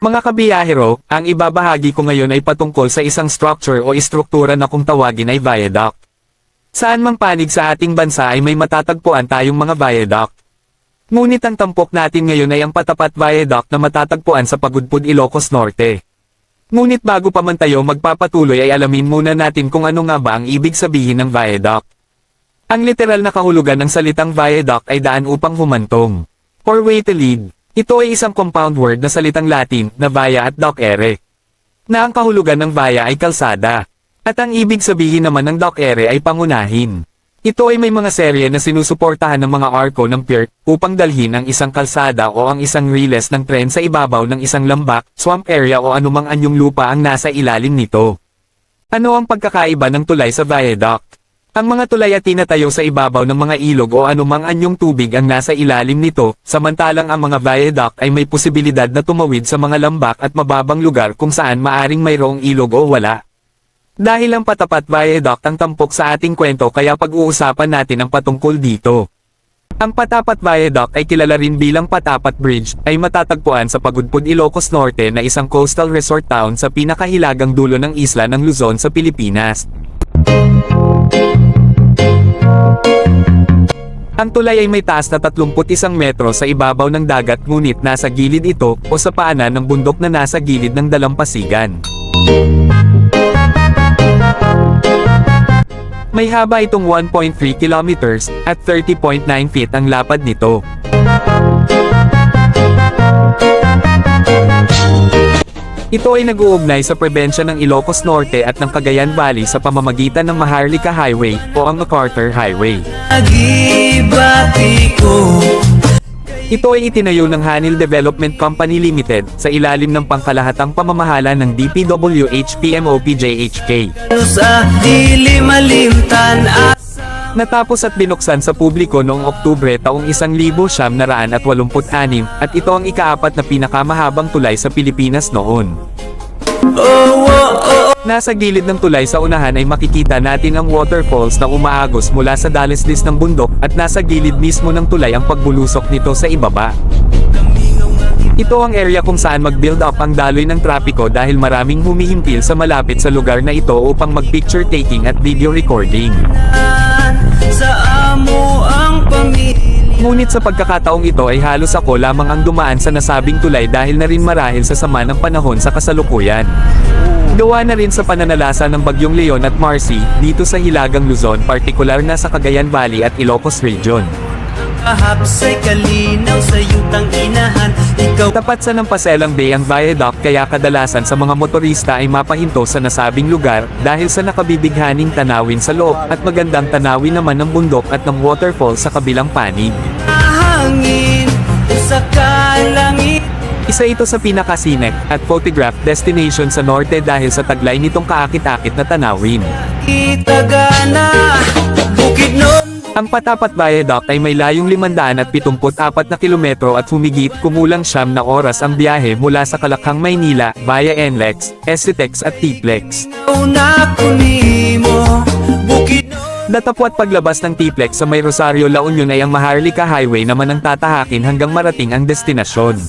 Mga kabiyahero, ang ibabahagi ko ngayon ay patungkol sa isang structure o istruktura na kung tawagin ay viaduct. Saan mang panig sa ating bansa ay may matatagpuan tayong mga viaduct. Ngunit ang tampok natin ngayon ay ang Patapat Viaduct na matatagpuan sa Pagudpud, Ilocos Norte. Ngunit bago pa man tayo magpapatuloy ay alamin muna natin kung ano nga ba ang ibig sabihin ng viaduct. Ang literal na kahulugan ng salitang viaduct ay daan upang humantong, or way to lead. Ito ay isang compound word na salitang Latin na via at docere, na ang kahulugan ng via ay kalsada, at ang ibig sabihin naman ng docere ay pangunahin. Ito ay may mga serye na sinusuportahan ng mga arko ng pier upang dalhin ang isang kalsada o ang isang riles ng tren sa ibabaw ng isang lambak, swamp area o anumang anyong lupa ang nasa ilalim nito. Ano ang pagkakaiba ng tulay sa viaduct? Ang mga tulay ay tinatayo sa ibabaw ng mga ilog o anumang anyong tubig ang nasa ilalim nito, samantalang ang mga viaduct ay may posibilidad na tumawid sa mga lambak at mababang lugar kung saan maaring mayroong ilog o wala. Dahil ang Patapat Viaduct ang tampok sa ating kwento kaya pag-uusapan natin ang patungkol dito. Ang Patapat Viaduct ay kilala rin bilang Patapat Bridge, ay matatagpuan sa Pagudpud, Ilocos Norte na isang coastal resort town sa pinakahilagang dulo ng isla ng Luzon sa Pilipinas. Ang tulay ay may taas na 31 metro sa ibabaw ng dagat ngunit nasa gilid ito o sa paanan ng bundok na nasa gilid ng dalampasigan. May haba itong 1.3 kilometers at 30.9 feet ang lapad nito. Ito ay nag-uugnay sa probensya ng Ilocos Norte at ng Cagayan Valley sa pamamagitan ng Maharlika Highway o ang MacArthur Highway. Ito ay itinayo ng Hanil Development Company Limited sa ilalim ng pangkalahatang pamamahala ng DPWH-PMOPJHK. Natapos at binuksan sa publiko noong Oktubre taong 1986 at ito ang ikaapat na pinakamahabang tulay sa Pilipinas noon. Nasa gilid ng tulay sa unahan ay makikita natin ang waterfalls na umaagos mula sa dalisdis ng bundok at nasa gilid mismo ng tulay ang pagbulusok nito sa ibaba. Ito ang area kung saan mag-build up ang daloy ng trapiko dahil maraming humihimpil sa malapit sa lugar na ito upang mag-picture taking at video recording. Ngunit sa pagkakataong ito ay halos ako lamang ang dumaan sa nasabing tulay dahil na rin marahil sa sama ng panahon sa kasalukuyan. Gawa na rin sa pananalasa ng Bagyong Leon at Marcy, dito sa Hilagang Luzon, partikular na sa Cagayan Valley at Ilocos Region. Tapat sa Nampaselang Bay ang viaduct kaya kadalasan sa mga motorista ay mapahinto sa nasabing lugar dahil sa nakabibighaning tanawin sa loob at magandang tanawin naman ng bundok at ng waterfall sa kabilang panig. Isa ito sa pinaka-scenic at photograph destination sa norte dahil sa taglay nitong kaakit-akit na tanawin. Ang Patapat Viaduct ay may layong 574 na kilometro at humigit kumulang 9 na oras ang biyahe mula sa Kalakhang, Maynila, via NLEX, SCTEX at TPLEX. Datapwat paglabas ng TPLEX sa may Rosario, La Union ay ang Maharlika Highway naman ang tatahakin hanggang marating ang destinasyon.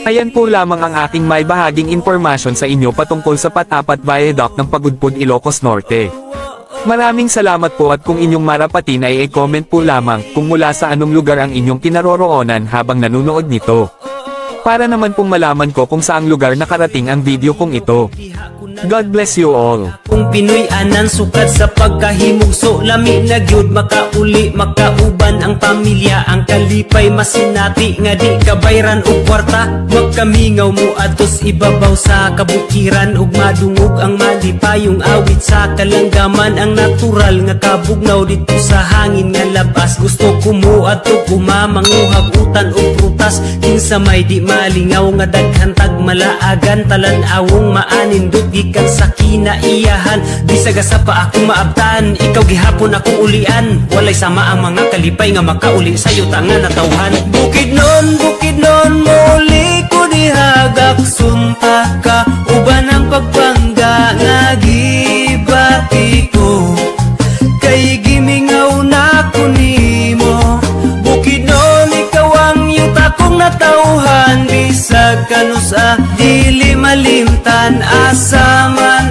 Ayan po lamang ang aking may bahaging impormasyon sa inyo patungkol sa Patapat Viaduct ng Pagudpud, Ilocos Norte. Maraming salamat po at kung inyong marapatin ay i-comment po lamang kung mula sa anong lugar ang inyong kinaroroonan habang nanonood nito. Para naman pong malaman ko kung saang lugar nakarating ang video kong ito. God bless you all. Kung Pinoy anan sukat sa pagkahimugso, lami na gyud makauli makauban ang pamilya, ang kalipay masinati nga di kabayran og kwarta, magkamingaw mo atos ibabaw sa kabukiran ug madungog ang malipayong awit sa kalanggaman, ang natural nga kabugnaw dito sa hangin nga labas. Gusto ko mo ato kumamanguhag utan og prutas, kinsa may di malingaw nga daghan tag malaagan, talan-awong maanindot gikan sa kinaiyahan. Bisaga sa pa ako maabtan, ikaw gihapon akong ulian, walay sama ang mga kalipay nga makauli sayo ta nga natawhan. Bukid non muli ko dihagak sumpa ka, uban ang pagpangga nga gibati ko, kay gimingaw na ko nimo. Bukid non ikaw ang yuta kanusa dili malimtan asa man